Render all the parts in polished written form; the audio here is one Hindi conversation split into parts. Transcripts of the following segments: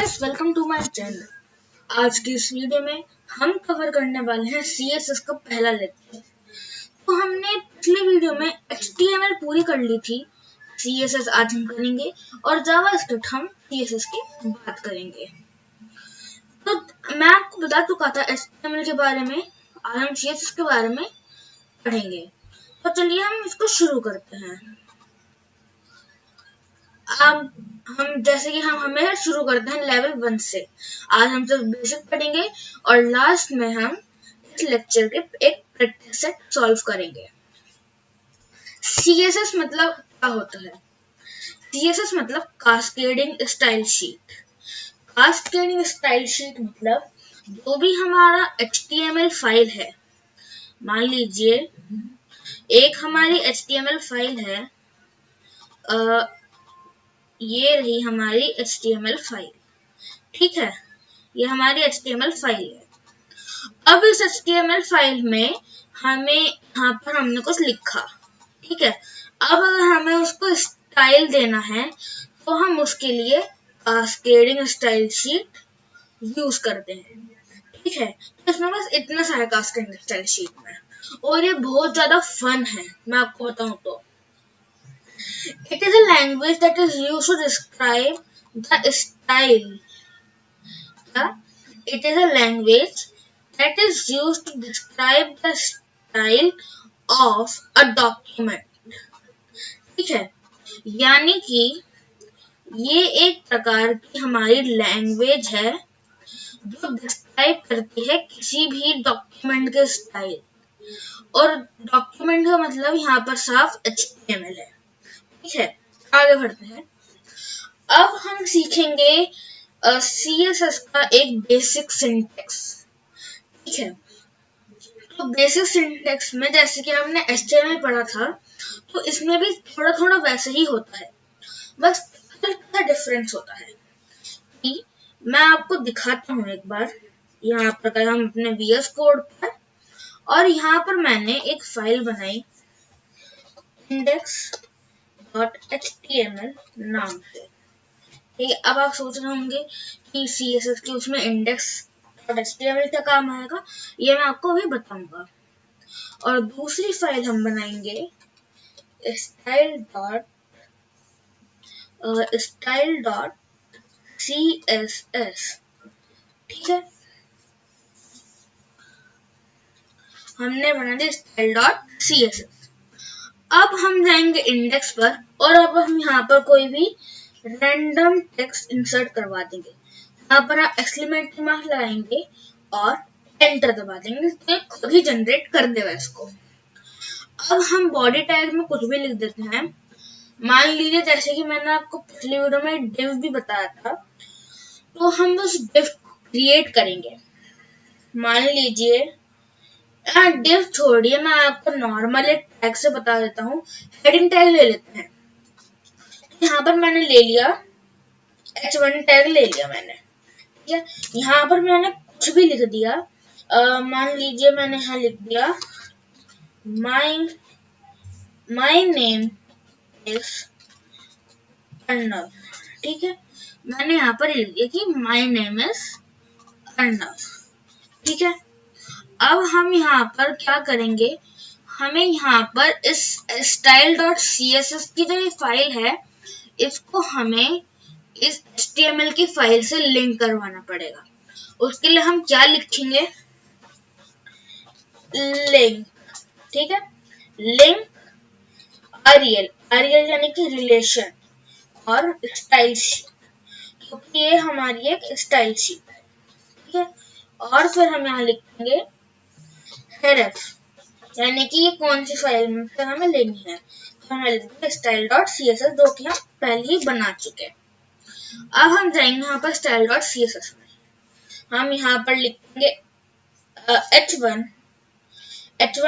Guys, welcome to my channel. आज की इस वीडियो में हम कवर करने वाले हैं CSS का पहला लेक्चर। तो हमने पिछले वीडियो में HTML पूरी कर ली थी। CSS आज हम करेंगे और जावास्क्रिप्ट हम CSS की बात करेंगे। तो मैं आपको बता चुका था HTML के बारे में, आज हम CSS के बारे में पढ़ेंगे। तो चलिए हम इसको शुरू करते हैं। हम जैसे कि हम हमें शुरू करते हैं लेवल 1 से। आज हम सिर्फ बेसिक पढ़ेंगे और लास्ट में हम इस लेक्चर के एक प्रैक्टिस सेट सॉल्व करेंगे। CSS मतलब क्या होता है? CSS मतलब cascading style sheet. Cascading style sheet मतलब जो भी हमारा HTML फाइल है, मान लीजिए एक हमारी HTML फाइल है, ये रही हमारी HTML फाइल, ठीक है, ये हमारी HTML फाइल है। अब इस HTML फाइल में यहाँ पर हमने कुछ लिखा, ठीक है। अब अगर हमें उसको स्टाइल देना है तो हम उसके लिए कास्केडिंग स्टाइल शीट यूज करते हैं, ठीक है। तो इसमें बस इतना सारा कास्केडिंग स्टाइल शीट में, और ये बहुत ज्यादा फन है, मैं आपको बताऊं तो। It is a language that is used to describe the style. It is a language that is used to describe the style of a document. ठीक है, यानी कि ये एक प्रकार की हमारी लैंग्वेज है जो डिस्क्राइब करती है किसी भी डॉक्यूमेंट के स्टाइल, और डॉक्यूमेंट का मतलब यहाँ पर साफ HTML है, ठीक है। आगे बढ़ते हैं। अब हम सीखेंगे CSS का एक बेसिक सिंटेक्स, ठीक है। तो बेसिक सिंटेक्स में जैसे कि हमने HTML पढ़ा था, तो इसमें भी थोड़ा थोड़ा वैसे ही होता है, बस हल्का डिफरेंस होता है। कि मैं आपको दिखाता हूँ एक बार। यहाँ पर हम अपने VS कोड पर, और यहाँ पर मैंने एक फाइल बनाई index.html नाम से, ठीक है। अब आप सोच रहे होंगे कि CSS के उसमें index.html का काम आएगा, ये मैं आपको अभी बताऊंगा। और दूसरी फाइल हम बनाएंगे style.css, ठीक है। हमने बना दी style.css। अब हम जाएंगे इंडेक्स पर, और अब हम यहाँ पर कोई भी रैंडम टेक्स्ट इंसर्ट करवा देंगे। यहाँ पर आप एक्सक्लेमेटरी मार्क लगाएंगे और एंटर दबा देंगे, तो खुद ही जनरेट कर देगा इसको। अब हम बॉडी टैग में कुछ भी लिख देते हैं। मान लीजिए जैसे कि मैंने आपको पिछली वीडियो में डिव भी बताया था, तो हम उस डिव को क्रिएट करेंगे। मान लीजिए डिव छोड़िए, मैं आपको नॉर्मल एक टैग से बता देता हूँ। हेडिंग टैग ले लेते हैं। यहाँ पर मैंने ले लिया H1 टैग ले लिया मैंने, ठीक है। यहाँ पर मैंने कुछ भी लिख दिया। मान लीजिए मैंने यहाँ लिख दिया माई नेम इज अर्णव, ठीक है। मैंने यहाँ पर लिख दिया कि माई नेम इज अर्णव, ठीक है। अब हम यहाँ पर क्या करेंगे, हमें यहाँ पर इस style.css की जो ये फाइल है, इसको हमें इस HTML की फाइल से लिंक करवाना पड़ेगा। उसके लिए हम क्या लिखेंगे, लिंक, ठीक है। लिंक REL यानी कि रिलेशन, और स्टाइल शीट, क्योंकि ये हमारी एक स्टाइल शीट है, ठीक है। और फिर हम यहाँ लिखेंगे href, यानी कि ये कौन सी फाइल में से हमें लेनी है, तो हमें लिखेंगे style.css, जो कि हम पहले ही बना चुके हैं। अब हम जाएंगे यहाँ पर style.css में, हम यहाँ पर लिखेंगे H1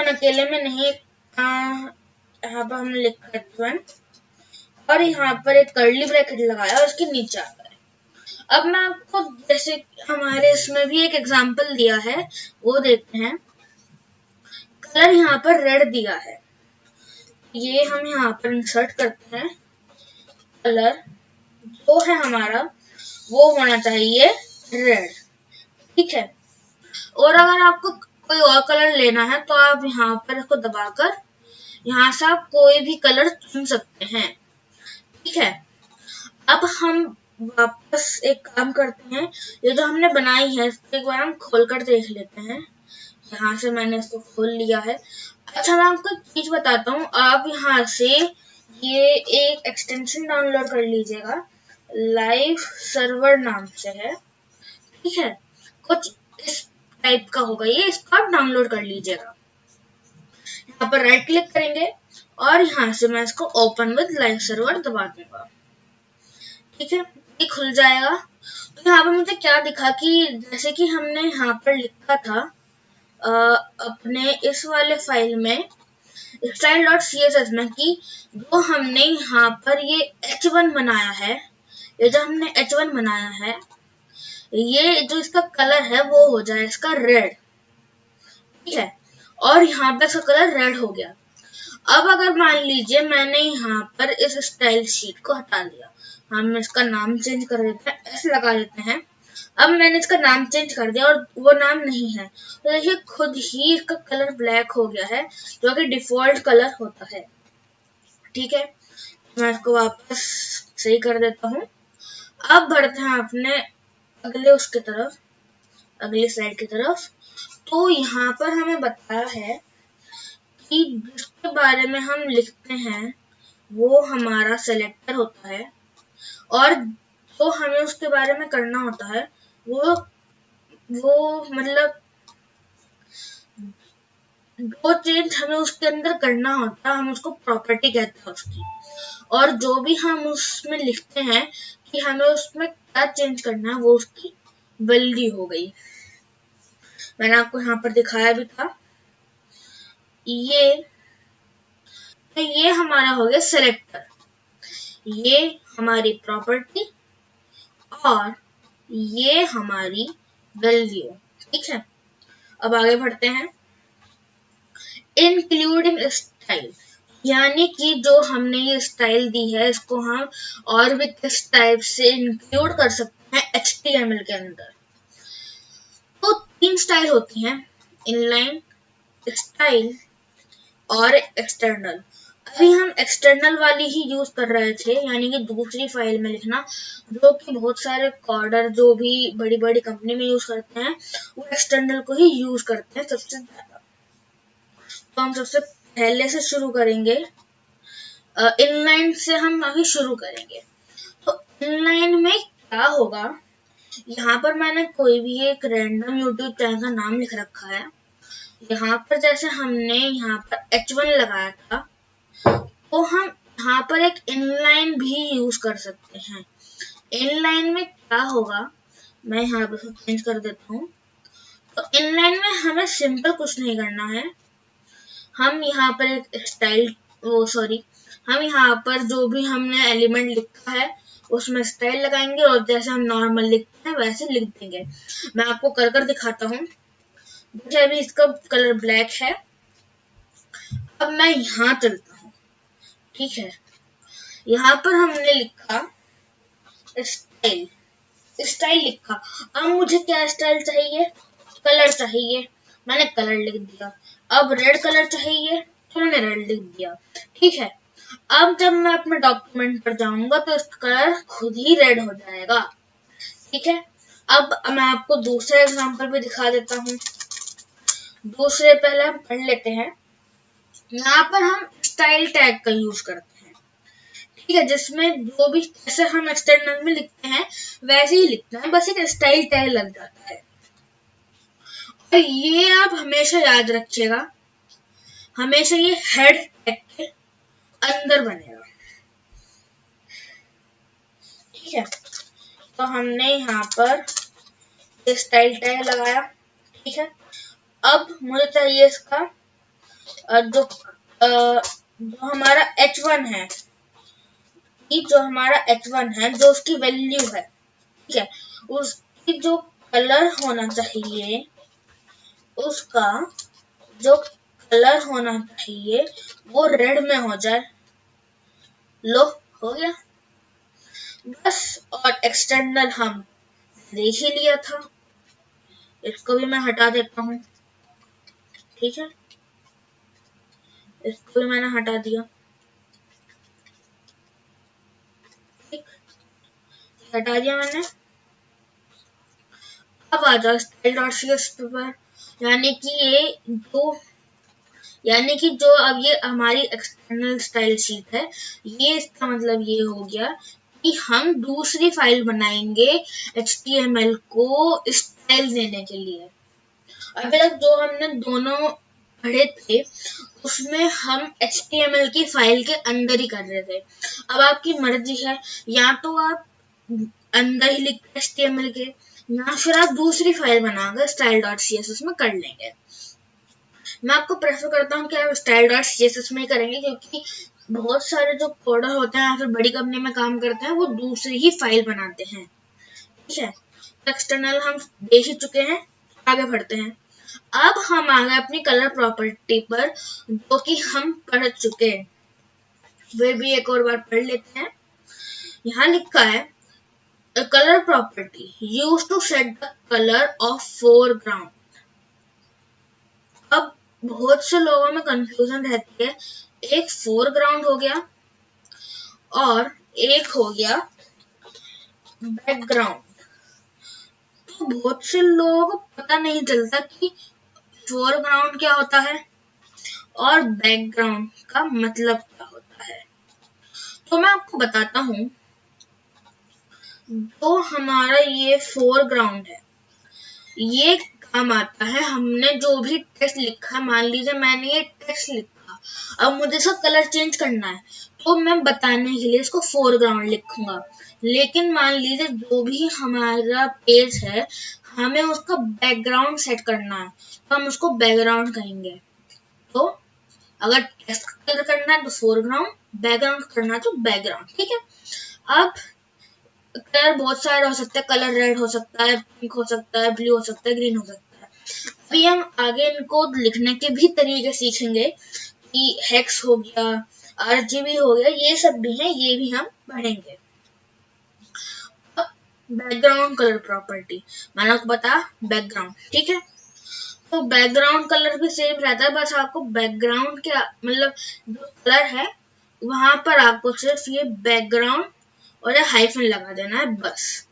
अकेले में नहीं, यहाँ पर हमने लिखा H1 और यहाँ पर एक कर्ली ब्रैकेट लगाया और उसके नीचे आ गए। अब मैं आपको जैसे हमारे इसमें भी एक एग्जांपल दिया है, वो देखते हैं। कलर यहाँ पर रेड दिया है, ये हम यहाँ पर इंसर्ट करते हैं। कलर जो है हमारा वो होना चाहिए रेड। ठीक है, और अगर आपको कोई और कलर लेना है तो आप यहाँ पर इसको दबाकर यहाँ से आप कोई भी कलर चुन सकते हैं। ठीक है, अब हम वापस एक काम करते हैं, ये जो हमने बनाई है इसको एक बार हम खोल कर देख लेते हैं। यहाँ से मैंने इसको खोल लिया है। अच्छा, मैं आपको एक चीज बताता हूँ, आप यहाँ से ये एक एक्सटेंशन डाउनलोड कर लीजिएगा, लाइव सर्वर नाम से है। ठीक है, कुछ इस टाइप का होगा ये, इसको आप डाउनलोड कर लीजिएगा। यहाँ पर राइट क्लिक करेंगे और यहाँ से मैं इसको ओपन विद लाइव सर्वर दबा दूंगा। ठीक है, ये खुल जाएगा। तो यहाँ पर मुझे क्या दिखा कि जैसे कि हमने यहाँ पर लिखा था अपने इस वाले फाइल में style.css में कि जो हमने यहाँ पर ये h1 बनाया है, ये जो हमने h1 बनाया है, ये जो इसका कलर है वो हो जाए इसका रेड। ठीक है, और यहाँ पे इसका कलर रेड हो गया। अब अगर मान लीजिए मैंने यहाँ पर इस स्टाइल शीट को हटा दिया, हम इसका नाम चेंज कर देते हैं, ऐसे लगा देते हैं। अब मैंने इसका नाम चेंज कर दिया और वो नाम नहीं है, तो देखिए खुद ही इसका कलर ब्लैक हो गया है, जो कि डिफॉल्ट कलर होता है। ठीक है, मैं इसको वापस सही कर देता हूँ। अब बढ़ते हैं अपने अगले उसके तरफ, अगली स्लाइड की तरफ। तो यहाँ पर हमें बताया है कि जिसके बारे में हम लिखते हैं वो हमारा सेलेक्टर होता है, और जो हमें उसके बारे में करना होता है वो मतलब जो चेंज हमें उसके अंदर करना होता है हम उसको प्रॉपर्टी कहते हैं उसकी, और जो भी हम उसमें लिखते हैं कि हमें उसमें क्या चेंज करना है वो उसकी वैल्यू हो गई। मैंने आपको यहाँ पर दिखाया भी था। ये हमारा हो गया सेलेक्टर, ये हमारी प्रॉपर्टी और ये हमारी वैल्यू। ठीक है, अब आगे बढ़ते हैं। इंक्लूडिंग स्टाइल, यानी कि जो हमने ये स्टाइल दी है इसको हम और भी किस टाइप से इंक्लूड कर सकते हैं HTML के अंदर। तो 3 स्टाइल होती हैं, इनलाइन, स्टाइल और एक्सटर्नल। अभी हम एक्सटर्नल वाली ही यूज कर रहे थे, यानी कि दूसरी फाइल में लिखना, जो कि बहुत सारे कोडर जो भी बड़ी बड़ी कंपनी में यूज करते हैं वो एक्सटर्नल को ही यूज करते हैं सबसे ज्यादा। तो हम सबसे पहले से शुरू करेंगे, इनलाइन से हम अभी शुरू करेंगे। तो इनलाइन में क्या होगा, यहाँ पर मैंने कोई भी एक रैंडम यूट्यूब चैनल का नाम लिख रखा है। यहाँ पर जैसे हमने यहाँ पर H1 लगाया था, तो हम यहाँ पर एक इनलाइन भी यूज कर सकते हैं। इनलाइन में क्या होगा, मैं यहाँ पर चेंज कर देता हूँ। तो इनलाइन में हमें सिंपल कुछ नहीं करना है, हम यहाँ पर एक स्टाइल हम यहाँ पर जो भी हमने एलिमेंट लिखा है उसमें स्टाइल लगाएंगे और जैसे हम नॉर्मल लिखते हैं वैसे लिख देंगे। मैं आपको कर दिखाता हूँ। देखिए अभी इसका कलर ब्लैक है। अब मैं यहाँ चलता हूँ। ठीक है, यहाँ पर हमने लिखा स्टाइल, स्टाइल लिखा। अब मुझे क्या स्टाइल चाहिए, कलर चाहिए, मैंने कलर लिख दिया। अब रेड कलर चाहिए तो मैंने रेड लिख दिया। ठीक है, अब जब मैं अपने डॉक्यूमेंट पर जाऊंगा तो इसका कलर खुद ही रेड हो जाएगा। ठीक है, अब मैं आपको दूसरा एग्जांपल भी दिखा देता हूँ। दूसरे पहले हम पढ़ लेते हैं। यहाँ पर हम स्टाइल टैग का यूज करते हैं। ठीक है, जिसमें जो भी जैसे हम एक्सटर्नल में लिखते हैं वैसे ही लिखना है, बस एक स्टाइल टैग लग जाता है। और ये आप हमेशा याद रखिएगा, हमेशा ये हेड टैग के अंदर बनेगा। ठीक है, तो हमने यहाँ पर स्टाइल टैग लगाया। ठीक है, अब मुझे चाहिए इसका जो हमारा H1 है, जो हमारा H1 है, जो उसकी वैल्यू है। ठीक है, उसकी जो कलर होना चाहिए, उसका जो कलर होना चाहिए वो रेड में हो जाए। लो, हो गया। बस। और एक्सटर्नल हम देख ही लिया था, इसको भी मैं हटा देता हूँ। ठीक है, इसको भी मैंने हटा दिया। ठीक, हटा दिया मैंने। अब आ जाओ स्टाइल डॉट सी एस पर, यानी कि ये जो यानी कि जो अब ये हमारी एक्सटर्नल स्टाइल शीट है, ये इसका मतलब ये हो गया कि हम दूसरी फाइल बनाएंगे HTML को स्टाइल देने के लिए। अभी तक जो हमने दोनों पढ़े थे उसमें हम HTML की फाइल के अंदर ही कर रहे थे। अब आपकी मर्जी है, या तो आप अंदर ही लिख HTML के, या फिर आप दूसरी फाइल बनाकर style dot C S S में कर लेंगे। मैं आपको प्रेफर करता हूँ कि आप style dot C S S में करेंगे, क्योंकि बहुत सारे जो कोडर होते हैं या फिर बड़ी कंपनी में काम करते हैं वो दूसरी ही फाइल बनाते हैं। ठीक है, एक्सटर्नल हम देख ही चुके हैं, आगे बढ़ते हैं। अब हम आ गए अपनी कलर प्रॉपर्टी पर, जो कि हम पढ़ चुके हैं, वे भी एक और बार पढ़ लेते हैं। यहाँ लिखा है a color property used to set the color of foreground। अब बहुत से लोगों में कंफ्यूजन रहती है, एक फोरग्राउंड हो गया और एक हो गया बैकग्राउंड। तो बहुत से लोगों को पता नहीं चलता कि फोरग्राउंड क्या होता है और बैकग्राउंड का मतलब क्या होता है। तो मैं आपको बताता हूँ, तो हमारा ये फोरग्राउंड है, ये काम आता है। हमने जो भी टेक्स्ट लिखा, मान लीजिए मैंने ये टेक्स्ट लिखा, अब मुझे इसका कलर चेंज करना है, तो मैं बताने के लिए इसको फोरग्राउंड लिखूंगा। लेकिन मान लीजिए जो भी हमारा पेज है, हमें उसका बैकग्राउंड सेट करना है, तो हम उसको बैकग्राउंड कहेंगे। तो अगर टेक्स्ट कलर करना है तो फोरग्राउंड, बैकग्राउंड करना है तो बैकग्राउंड। ठीक है, अब कलर बहुत सारे हो सकते हैं, कलर रेड हो सकता है, पिंक हो सकता है, ब्लू हो सकता है, ग्रीन हो सकता है। अभी हम आगे इनको लिखने के भी तरीके सीखेंगे कि हेक्स हो गया, RGB हो गया, ये सब भी हैं, ये भी हम पढ़ेंगे। बैकग्राउंड कलर प्रॉपर्टी, मैंने आपको बताया बैकग्राउंड। ठीक है, तो बैकग्राउंड कलर भी सेम रहता है, बस आपको बैकग्राउंड के मतलब जो कलर है वहां पर आपको सिर्फ ये बैकग्राउंड और ये हाइफन लगा देना है, बस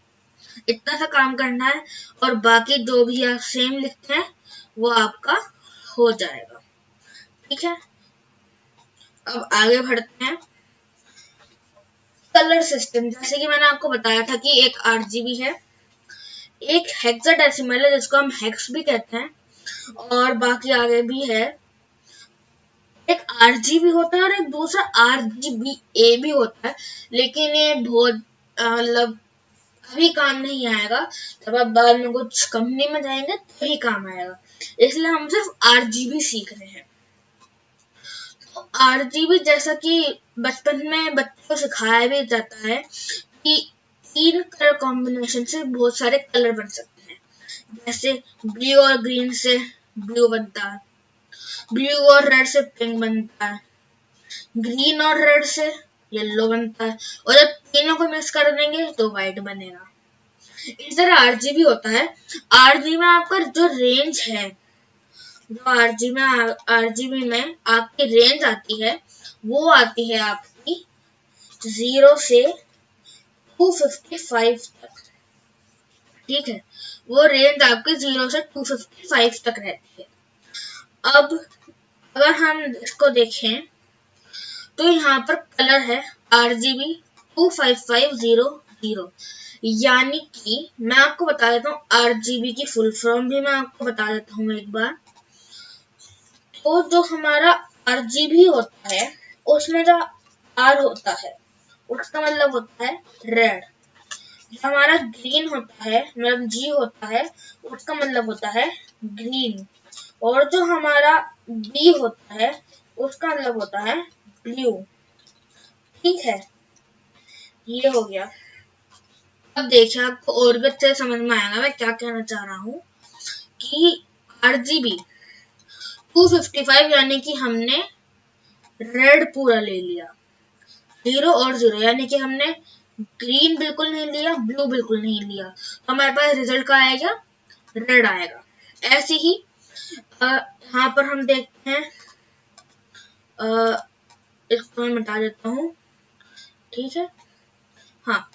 इतना सा काम करना है। और बाकी जो भी आप सेम लिखते हैं वो आपका हो जाएगा। ठीक है, अब आगे बढ़ते हैं। कलर सिस्टम, जैसे कि मैंने आपको बताया था कि एक RGB है, एक हेक्साडेसिमल है जिसको हम हेक्स भी कहते हैं, और बाकी आगे भी है, एक RGB होता है और एक दूसरा RGBA भी होता है। लेकिन ये बहुत मतलब अभी काम नहीं आएगा, जब आप बाद में कुछ कंपनी में जाएंगे तभी काम आएगा, इसलिए हम सिर्फ RGB सीख रहे हैं। तो RGB जैसा कि बचपन में बच्चों को सिखाया भी जाता है कि 3 कलर कॉम्बिनेशन से बहुत सारे कलर बन सकते हैं, जैसे ब्लू और ग्रीन से ब्लू बनता है, ब्लू और रेड से पिंक बनता है, ग्रीन और रेड से येलो बनता है, और जब तीनों को मिक्स कर देंगे तो व्हाइट बनेगा। इस तरह RGB होता है। RGB में आपका जो रेंज है, जो RGB में आपकी रेंज आती है, वो आती है आपकी 0 से 255 तक। ठीक है, वो रेंज आपकी 0 से 255 तक रहती है। अब अगर हम इसको देखें तो यहाँ पर कलर है RGB 25500, यानी कि मैं आपको बता देता हूँ RGB की फुल फॉर्म भी मैं आपको बता देता हूँ एक बार। तो जो हमारा RGB होता है उसमें जो R होता है उसका मतलब होता है रेड, जो हमारा ग्रीन होता है मतलब G होता है उसका मतलब होता है ग्रीन, और जो हमारा B होता है उसका मतलब होता है ब्लू। ठीक है, ये हो गया। अब देखिए आपको और भी अच्छे समझ में आएगा मैं क्या कहना चाह रहा हूँ कि RGB 255 यानी कि हमने रेड पूरा ले लिया, 0 और 0 यानी कि हमने ग्रीन बिल्कुल नहीं लिया, ब्लू बिल्कुल नहीं लिया, तो हमारे पास रिजल्ट का आएगा, रेड आएगा। ऐसे ही यहाँ पर हम देखते हैं, इसको मैं मिटा देता हूँ, ठीक है। हाँ,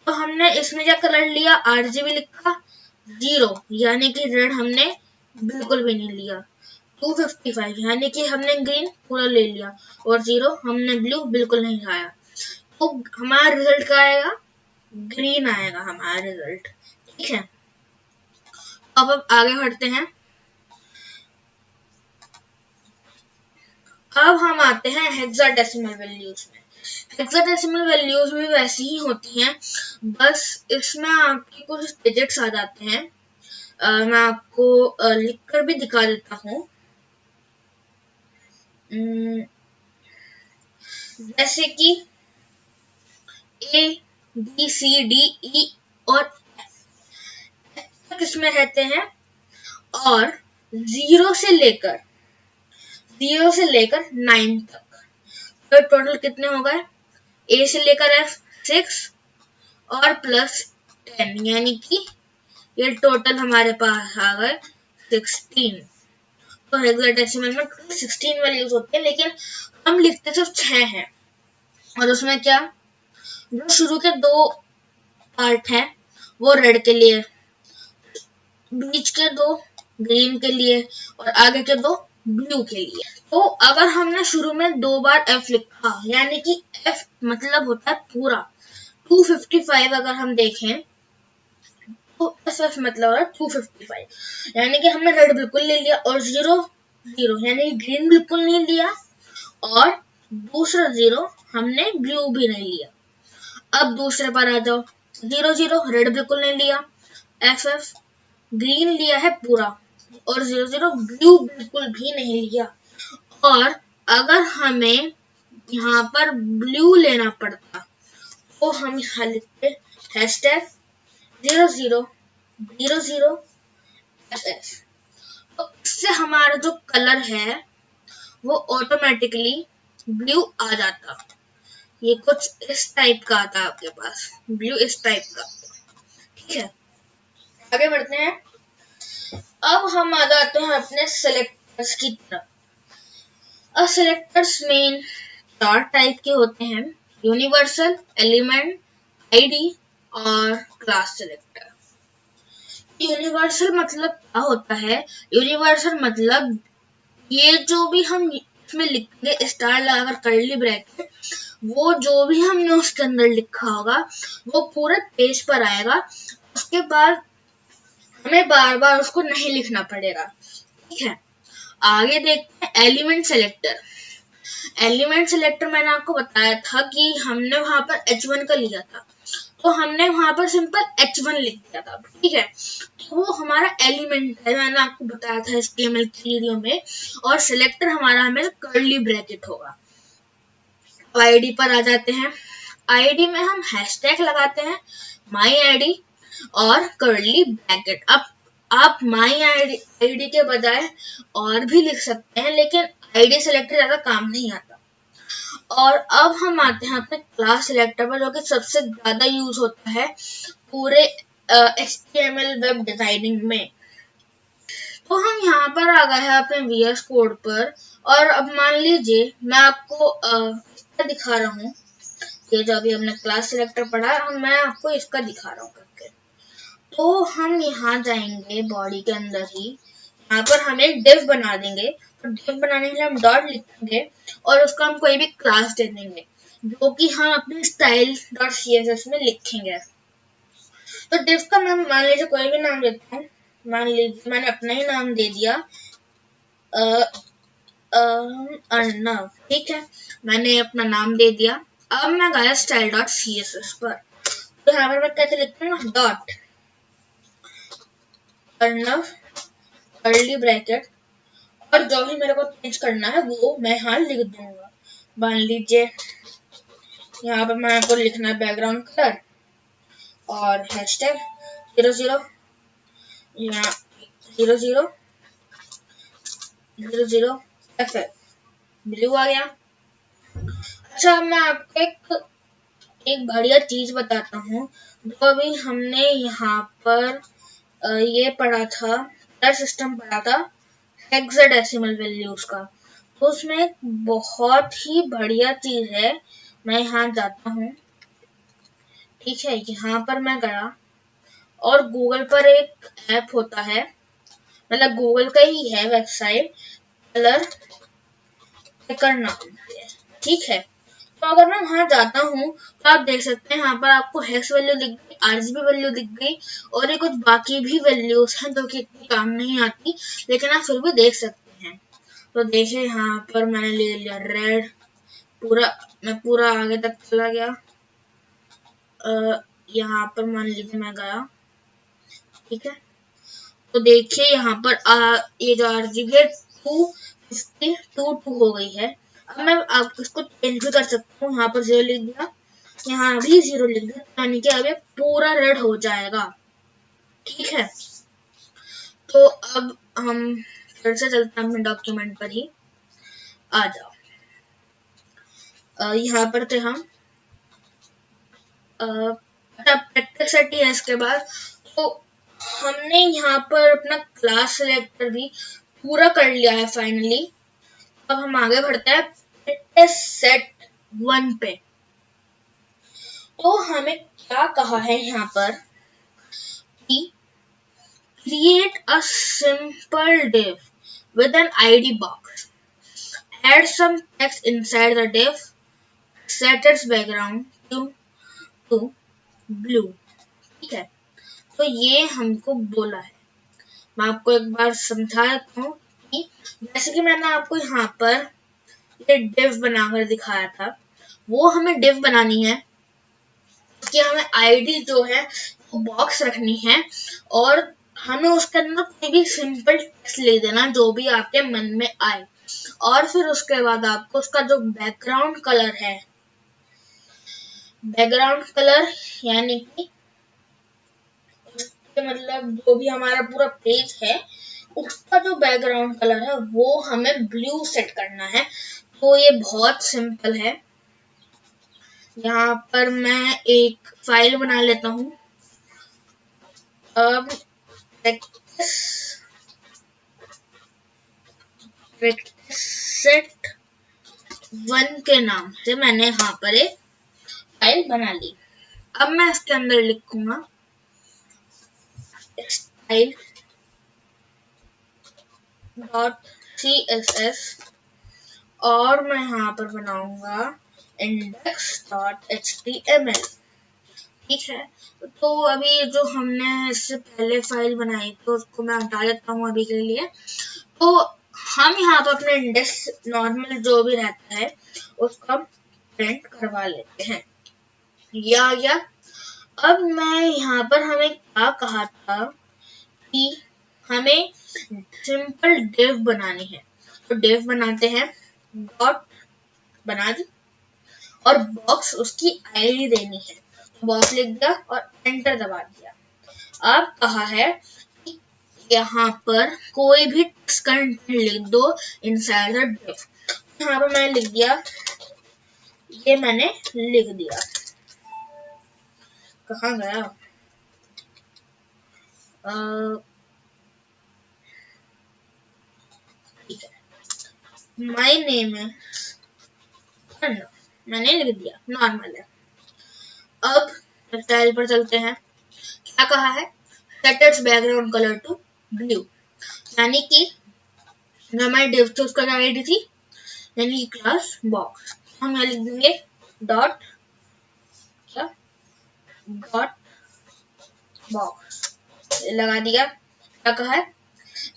तो हमने इसमें क्या कलर लिया, RGB लिखा, 0 यानी कि रेड हमने बिल्कुल भी नहीं लिया। 255 यानी कि हमने ग्रीन पूरा ले लिया, और 0 हमने ब्लू बिल्कुल नहीं खाया, तो हमारा रिजल्ट क्या आएगा, ग्रीन आएगा हमारा रिजल्ट, ठीक है। अब आगे बढ़ते हैं। अब हम आते हैं हेक्साडेसिमल वैल्यूज में। हेक्साडेसिमल वैल्यूज भी वैसी ही होती हैं, बस इसमें आपके कुछ डिजिट्स आ जाते हैं। मैं आपको लिखकर भी दिखा देता हूँ। जैसे कि A, B, C, D, E और किसमें रहते हैं, और 0 से लेकर 9 तक, तो टोटल कितने हो गए, A से लेकर F 6 और प्लस 10, यानी कि ये टोटल हमारे पास आ गए 16। तो हेक्साडेसिमल में 16 वैल्यूज होते हैं, लेकिन हम लिखते सिर्फ 6 हैं, और उसमें क्या, जो शुरू के 2 पार्ट हैं वो रेड के लिए, बीच के 2 ग्रीन के लिए, और आगे के 2 ब्लू के लिए। तो अगर हमने शुरू में 2 बार F लिखा, यानी कि F मतलब होता है पूरा 255, अगर हम देखें तो SF मतलब है 255, यानी कि हमने रेड बिल्कुल ले लिया, और 0 यानी कि ग्रीन बिल्कुल नहीं लिया, और दूसरा 0 हमने ब्लू भी नहीं लिया। अब दूसरे पर आ जाओ, 0 रेड बिल्कुल नहीं लिया, FF ग्रीन लिया है पूरा, और 0 ब्लू बिल्कुल भी नहीं लिया। और अगर हमें यहाँ पर ब्लू लेना पड़ता, तो हम यहाँ लिखते हैशटैग 0000 FF, तो इससे हमारा जो कलर है वो ऑटोमेटिकली ब्लू आ जाता। ये कुछ इस टाइप का आता है आपके पास, ब्लू इस टाइप का, ठीक है। आगे बढ़ते हैं। अब हम आ जाते हैं अपने सेलेक्टर्स की तरफ। अब सेलेक्टर्स मेन 4 टाइप के होते हैं, यूनिवर्सल, एलिमेंट, आईडी और क्लास सेलेक्टर। यूनिवर्सल मतलब क्या होता है, यूनिवर्सल मतलब ये जो भी हम इसमें लिखेंगे स्टार लगाकर कर्ली ब्रैकेट, वो जो भी हमने उसके अंदर लिखा होगा वो पूरे पेज पर आएगा, उसके बाद हमें बार बार उसको नहीं लिखना पड़ेगा, ठीक है। आगे देखते हैं एलिमेंट सेलेक्टर। एलिमेंट सेलेक्टर मैंने आपको बताया था कि हमने वहां पर H1 का लिया था, तो हमने वहां पर सिंपल H1 लिख दिया था, ठीक है। तो वो हमारा एलिमेंट है, मैंने आपको बताया था HTML की वीडियो में, और सिलेक्टर हमारा हमें कर्ली ब्रैकेट होगा। आईडी पर आ जाते हैं। आईडी में हम हैशटैग लगाते हैं, माई आईडी और कर्ली ब्रैकेट। अब आप माई आईडी के बजाय और भी लिख सकते हैं, लेकिन आईडी सेलेक्टर ज्यादा काम नहीं आता। और अब हम आते हैं अपने क्लास सेलेक्टर पर, जो कि सबसे ज्यादा यूज होता है पूरे HTML वेब डिजाइनिंग में। तो हम यहाँ पर आ गए हैं अपने VS कोड पर, और अब मान लीजिए मैं आपको इसका दिखा रहा हूँ, ये जो अभी हमने क्लास सेलेक्टर पढ़ा है, मैं आपको इसका दिखा रहा हूँ करके। तो हम यहाँ जाएंगे बॉडी के अंदर ही, यहाँ पर हम एक डिव बना देंगे, तो डिव बनाने के लिए हम डॉट लिखेंगे, और उसको हम कोई भी क्लास दे देंगे, जो कि हम अपने style.css में लिखेंगे। तो डिव का नाम मान लीजिए कोई भी नाम देता हूँ, मान लीजिए मैंने अपना ही नाम दे दिया अर्नव, ठीक है, मैंने अपना नाम दे दिया। अब मैं गया style.css पर, तो यहाँ पर मैं कैसे लिखता हूँ, डॉट अर्नव कर्ली ब्रैकेट, और जो भी मेरे को चेंज करना है वो मैं यहाँ लिख दूंगा। मान लीजिए यहाँ पर मैं आपको लिखना है बैकग्राउंड कलर, और हैशटैग 00 यहाँ 00 FF ब्लू आ गया। अच्छा, मैं आपको एक एक बढ़िया चीज बताता हूँ। जो अभी हमने यहाँ पर ये पढ़ा था, सिस्टम पढ़ा था हेक्साडेसिमल वैल्यूज का, तो उसमें एक बहुत ही बढ़िया चीज है। मैं यहाँ जाता हूँ, ठीक है, यहाँ पर मैं गया और गूगल पर एक ऐप होता है, मतलब गूगल का ही है वेबसाइट, कलर चेकर नाम से, ठीक है। तो अगर मैं वहां जाता हूँ तो आप देख सकते हैं यहाँ पर आपको हेक्स वैल्यू दिख गई, आरजीबी वैल्यू दिख गई, और ये कुछ बाकी भी वैल्यूज हैं जो कि इतनी काम नहीं आती, लेकिन आप फिर भी देख सकते हैं। तो देखिए यहाँ पर मैंने ले लिया रेड, मैं पूरा आगे तक चला गया। यहाँ पर मान लीजिए मैं गया, ठीक है। तो देखिए यहाँ पर ये जो आरजीबी है 252 हो गई है। अब मैं आप इसको चेंज भी कर सकता हूँ, यहाँ पर 0 लिख दिया, यहाँ भी 0 लिख दिया, यानी कि अब ये पूरा रेड हो जाएगा, ठीक है। तो अब हम फिर से चलते हैं अपने डॉक्यूमेंट पर ही, आ जाओ। यहाँ पर थे हम, प्रैक्टिस सेट है इसके बाद। तो हमने यहाँ पर अपना क्लास सिलेक्टर भी पूरा कर लिया है फाइनली। अब हम आगे बढ़ते हैं प्रैक्टिस सेट 1 पे। तो हमें क्या कहा है यहाँ पर कि create a simple div with an ID box, add some text inside the div, set its background to blue, ठीक है। तो ये हमको बोला है, मैं आपको एक बार समझा देता हूँ कि जैसे कि मैंने आपको यहाँ पर ये div बनाकर दिखाया था, वो हमें div बनानी है, कि हमें आईडी जो है वो बॉक्स रखनी है, और हमें उसके अंदर कोई भी सिंपल टेक्स्ट ले देना जो भी आपके मन में आए, और फिर उसके बाद आपको उसका जो बैकग्राउंड कलर है, बैकग्राउंड कलर यानी कि मतलब जो भी हमारा पूरा पेज है उसका जो बैकग्राउंड कलर है वो हमें ब्लू सेट करना है। तो ये बहुत सिंपल है। यहाँ पर मैं एक फाइल बना लेता हूँ। अब प्रैक्टिस सेट 1 के नाम से मैंने यहाँ पर एक फाइल बना ली। अब मैं इसके अंदर लिखूंगा स्टाइल .css और मैं यहाँ पर बनाऊंगा index.html, ठीक है। तो अभी जो हमने इससे पहले फाइल बनाई तो उसको मैं हटा देता हूँ अभी के लिए। तो हम यहाँ पर अपने इंडेक्स नॉर्मल जो भी रहता है उसका प्रिंट करवा लेते हैं। ये आ गया। अब मैं यहाँ पर हमें क्या कहा था कि हमें सिंपल डिव बनानी है, तो डिव बनाते हैं, डॉट बना दी और बॉक्स उसकी आईडी देनी है, बॉक्स लिख दिया और एंटर दबा दिया। अब कहा है कि यहाँ पर कोई भी टेक्स्ट कंटेंट लिख दो इनसाइड द डिव। यहाँ पर मैंने लिख दिया, ये मैंने लिख दिया, कहाँ गया, ठीक है, माय नेम है, मैंने लिख दिया, नॉर्मल है। अब स्टाइल पर चलते हैं। क्या कहा है, set its background colour to blue, यानी कि जो हमारी डिव थी उसका क्या आईडी थी, यानी कि क्लास बॉक्स। हम यहाँ लिख देंगे डॉट क्या डॉट बॉक्स लगा दिया। क्या कहा है,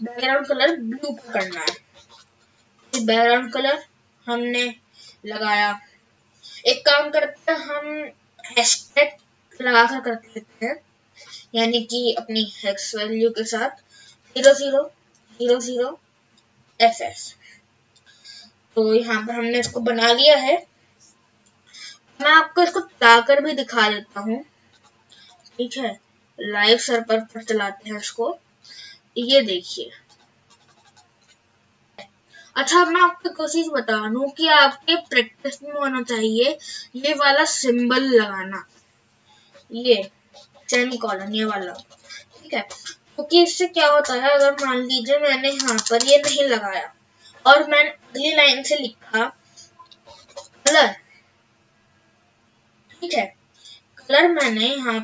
बैकग्राउंड कलर ब्लू करना है, बैकग्राउंड कलर हमने लगाया। एक काम करते हैं, हम हैशटैग लगा कर लेते हैं, यानी कि अपनी हेक्स वैल्यू के साथ 0000FF। तो यहाँ पर हमने इसको बना लिया है। मैं आपको इसको चलाकर भी दिखा देता हूँ, ठीक है, लाइव सर्वर पर चलाते हैं इसको, ये देखिए। अच्छा, अब मैं आपको एक चीज बता दूं कि आपके प्रैक्टिस में होना चाहिए ये वाला सिंबल लगाना, ये सेमीकोलन, ये वाला, ठीक है। क्योंकि इससे क्या होता है, अगर मान लीजिए मैंने यहाँ पर ये नहीं लगाया और मैंने अगली लाइन से लिखा कलर, ठीक है, कलर मैंने यहाँ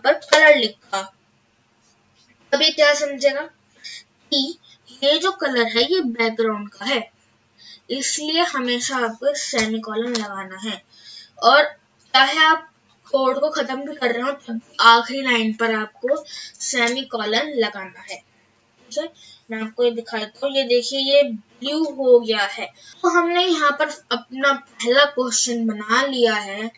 पर कलर लिखा, अभी क्या समझेगा कि ये जो कलर है ये बैकग्राउंड का है, इसलिए हमेशा आपको सेमीकोलन लगाना है। और चाहे आप कोड को खत्म भी कर रहे हो तब आखिरी लाइन पर आपको सेमीकोलन लगाना है, ठीक है। मैं आपको ये दिखाता हूँ, ये देखिए ये ब्लू हो गया है। तो हमने यहाँ पर अपना पहला क्वेश्चन बना लिया है।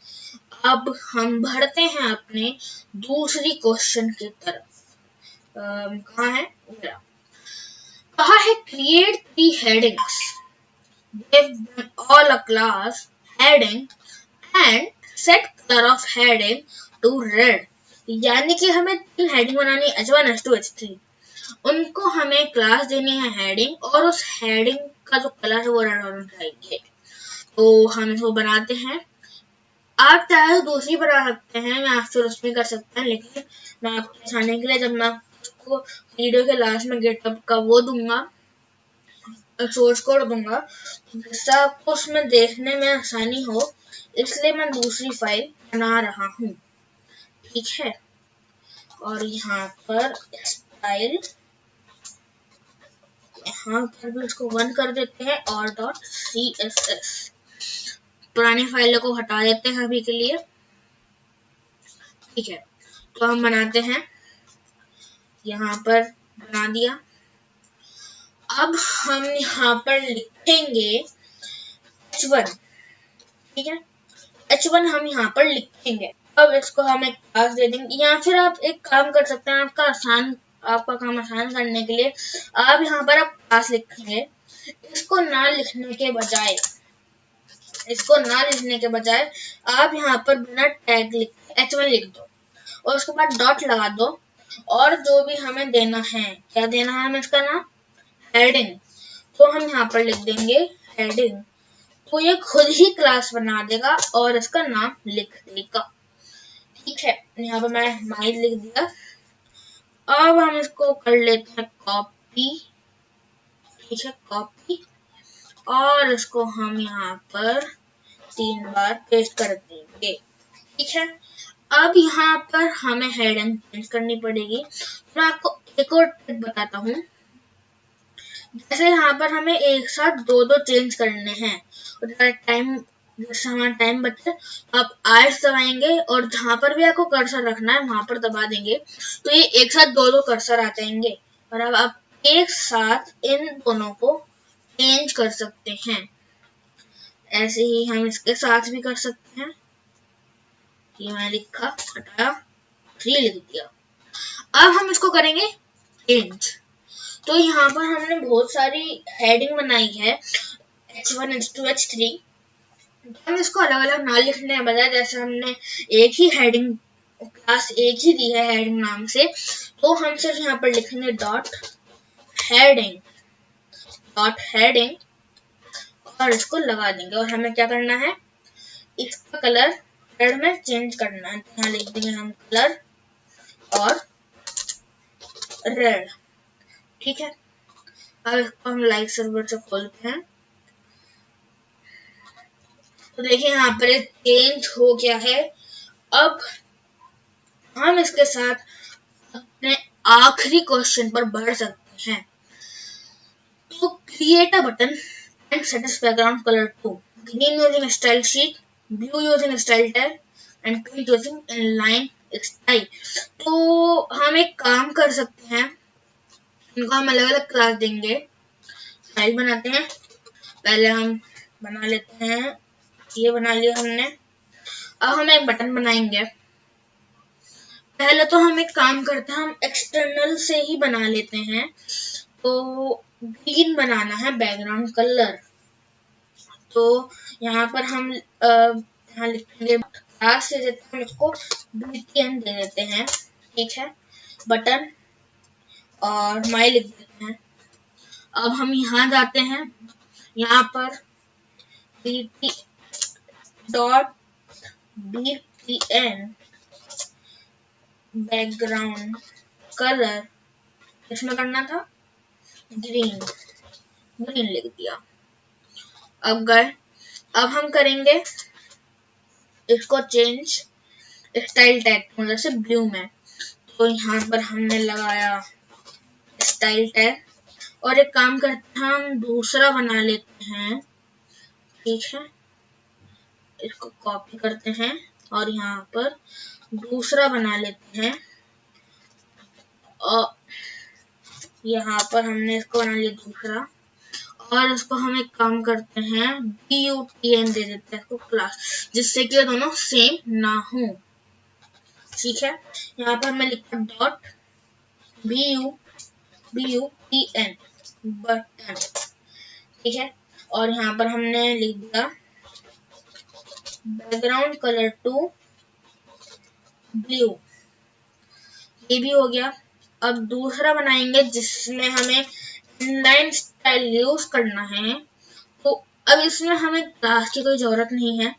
अब हम बढ़ते हैं अपने दूसरी क्वेश्चन की तरफ। कहाँ है मेरा, कहा है create 3 headings, give them all a class heading and set color of heading to red। यानी कि हमें 3 हेडिंग बनानी है, H1 H2 H3। उनको हमें क्लास देनी है हेडिंग, और उस हेडिंग का जो कलर है वो रेड होना चाहिए। तो हम इसको बनाते हैं। आप चाहे तो दूसरी बना सकते हैं या फिर उसमें कर सकते हैं, लेकिन मैं आपको दिखाने के लिए जब मैं आपको वीडियो के लास्ट में गेटअप का वो दूंगा, सोर्स कोड दूंगा, जिससे आपको उसमें देखने में आसानी हो, इसलिए मैं दूसरी फाइल बना रहा हूँ, ठीक है। और यहाँ पर स्टाइल, यहाँ पर भी इसको 1 कर देते हैं और .css, पुरानी फाइलों को हटा देते हैं अभी के लिए, ठीक है। तो हम बनाते हैं, यहाँ पर बना दिया। अब हम यहाँ पर लिखेंगे H1, ठीक है, H1 हम यहाँ पर लिखेंगे। अब इसको हम एक क्लास दे देंगे, या फिर आप एक काम कर सकते हैं, आपका काम आसान करने के लिए आप यहाँ पर आप क्लास लिखेंगे। इसको ना लिखने के बजाय आप यहाँ पर बिना टैग लिखे H1 लिख दो और उसके बाद डॉट लगा दो, और जो भी हमें देना है, क्या देना है हमें, इसका नाम हेडिंग, तो हम यहाँ पर लिख देंगे हेडिंग। तो ये खुद ही क्लास बना देगा और इसका नाम लिख देगा, ठीक है। यहाँ पर मैं माइल लिख दिया। अब हम इसको कर लेते हैं कॉपी, ठीक है, कॉपी, और इसको हम यहाँ पर 3 बार पेस्ट कर देंगे, ठीक है। अब यहाँ पर हमें हेडिंग चेंज करनी पड़ेगी। मैं आपको एक और ट्रिक बताता हूँ। जैसे यहाँ पर हमें एक साथ 2 चेंज करने हैं, और जैसे हमारा टाइम बचे आप आर्ट्स दबाएंगे और जहां पर भी आपको कर्सर रखना है वहां पर दबा देंगे, तो ये एक साथ 2 कर्सर आ जाएंगे, और अब आप एक साथ इन दोनों को चेंज कर सकते हैं। ऐसे ही हम इसके साथ भी कर सकते हैं। ये मैंने लिखा, हटाया, 3 लिख दिया। अब हम इसको करेंगे चेंज। तो यहाँ पर हमने बहुत सारी हेडिंग बनाई है, H1 H2 H3। हम इसको अलग अलग ना लिखने के बजाय, जैसे हमने एक ही हेडिंग क्लास एक ही दी है हेडिंग नाम से, तो हम सिर्फ यहाँ पर लिखेंगे हेडिंग और इसको लगा देंगे। और हमें क्या करना है, इसका कलर रेड में चेंज करना है। यहाँ लिख देंगे हम कलर और रेड, ठीक है। अब इसको हम लाइव सर्वर से खोलते हैं, तो देखिए यहाँ पर चेंज हो गया है। अब हम इसके साथ अपने आखिरी क्वेश्चन पर बढ़ सकते हैं। तो create a button and set background colour to green using style sheet, blue using style tag and pink using inline style. तो हम एक काम कर सकते हैं, इनको हम अलग अलग क्लास देंगे। फाइल बनाते हैं, पहले हम बना लेते हैं, ये बना लिया हमने। अब हम एक बटन बनाएंगे। पहले तो हम एक काम करते हैं, हम एक्सटर्नल से ही बना लेते हैं। तो ग्रीन बनाना है बैकग्राउंड कलर, तो यहाँ पर हम यहाँ लिखेंगे क्लास से देते हैं, इसको BTN दे देते हैं, ठीक है। बटन और माई लिख देते हैं। अब हम यहाँ जाते हैं, यहाँ पर pt dot bpn background colour इसमें करना था ग्रीन, ग्रीन लिख दिया। अब गए, अब हम करेंगे इसको चेंज स्टाइल टैग की मदद से ब्लू में। तो यहाँ पर हमने लगाया स्टाइल टैग, और एक काम करते हैं हम दूसरा बना लेते हैं, ठीक है, इसको कॉपी करते हैं और यहाँ पर दूसरा बना लेते हैं, और यहाँ पर हमने इसको बना लिया दूसरा, और इसको हम एक काम करते हैं butn दे देते हैं इसको क्लास, जिससे कि दोनों सेम ना हो, ठीक है। यहाँ पर हमने लिखा डॉट butn बटन, ठीक है, और यहाँ पर हमने लिख दिया बैकग्राउंड कलर टू ब्लू, ये भी हो गया। अब दूसरा बनाएंगे जिसमें हमें इनलाइन स्टाइल यूज करना है, तो अब इसमें हमें क्लास की कोई जरूरत नहीं है,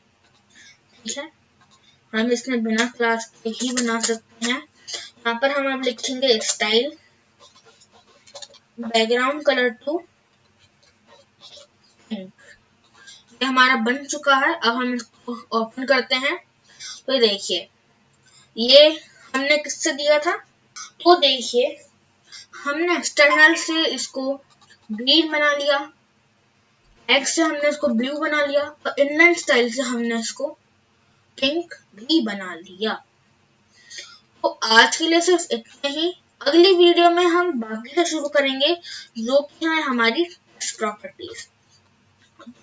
ठीक है, हम इसमें बिना क्लास के ही बना सकते हैं। यहाँ पर हम अब लिखेंगे style background colour to pink, ये हमारा बन चुका है। अब हम इसको ओपन करते हैं, तो देखिए ये हमने किससे दिया था, तो देखिए हमने एक्सटर्नल से इसको ग्रीन बना लिया, टैग से हमने इसको ब्लू बना लिया, और इनलाइन स्टाइल से हमने इसको पिंक भी बना लिया। तो आज के लिए सिर्फ इतना ही, अगली वीडियो में हम बाकी से शुरू करेंगे जो कि है हमारी टेक्स्ट प्रॉपर्टीज।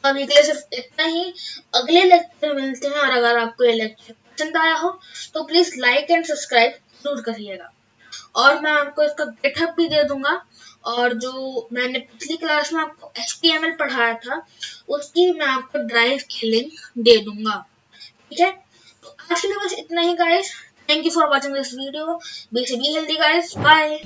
अभी के लिए सिर्फ इतना ही, अगले लेक्चर में मिलते हैं, और अगर आपको ये लेक्चर पसंद आया हो तो प्लीज लाइक एंड सब्सक्राइब जरूर करिएगा, और मैं आपको इसका गिटहब भी दे दूंगा, और जो मैंने पिछली क्लास में आपको HTML पढ़ाया था उसकी मैं आपको ड्राइव की लिंक दे दूंगा, ठीक है। तो आज के लिए बस इतना ही guys, thank you for watching this video, be healthy guys, bye.